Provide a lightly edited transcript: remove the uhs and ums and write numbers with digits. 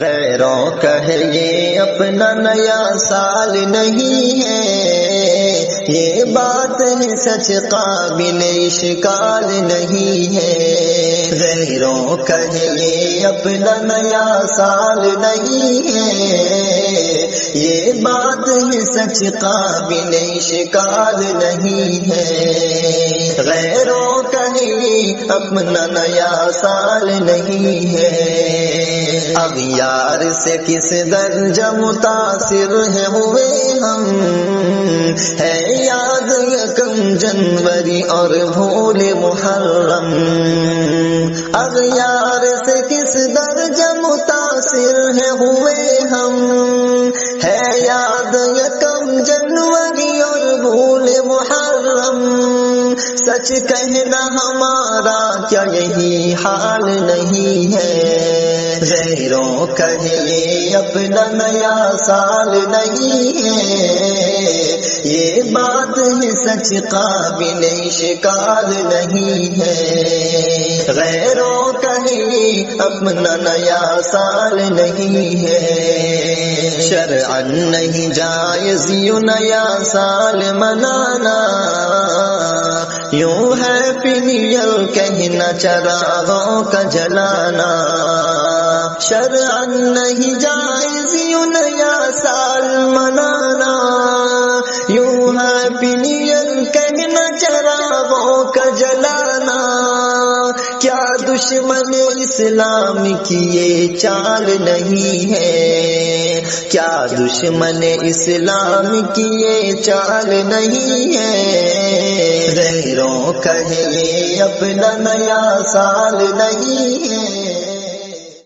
غیروں کا ہے یہ اپنا نیا سال نہیں ہے، یہ بات ہے سچ قابل اشکال نہیں ہے۔ غیروں کا ہے یہ اپنا نیا سال نہیں ہے، یہ بات ہے سچ قابل اشکال نہیں ہے۔ غیروں کا ہے یہ اپنا نیا سال نہیں ہے، اب یار سے کس درجہ متاثر ہے ہوئے ہم، ہے یاد یکم جنوری اور بھول محرم۔ اب یار سے کس درجہ متاثر ہے ہوئے ہم، ہے یاد یکم جنوری اور بھول محرم۔ سچ کہنا ہمارا کیا یہی حال نہیں ہے، غیروں کا ہے یہ اپنا نیا سال نہیں ہے، یہ بات ہے سچ قابل اشکال نہیں ہے۔ غیروں کا ہے یہ اپنا نیا سال نہیں ہے، شرعاً نہیں جائز یوں نیا سال منانا، یوں ہے پنیل کہنا چراغوں کا جلانا۔ شرعاً نہیں جائز یوں نیا سال منانا، یوں ہے پنیل کہنا چراغوں کا جلانا۔ کیا دشمن اسلام کی یہ چال نہیں ہے، کیا دشمن اسلام کی یہ چال نہیں ہے۔ غیروں کا ہے یہ اپنا نیا سال نہیں ہے۔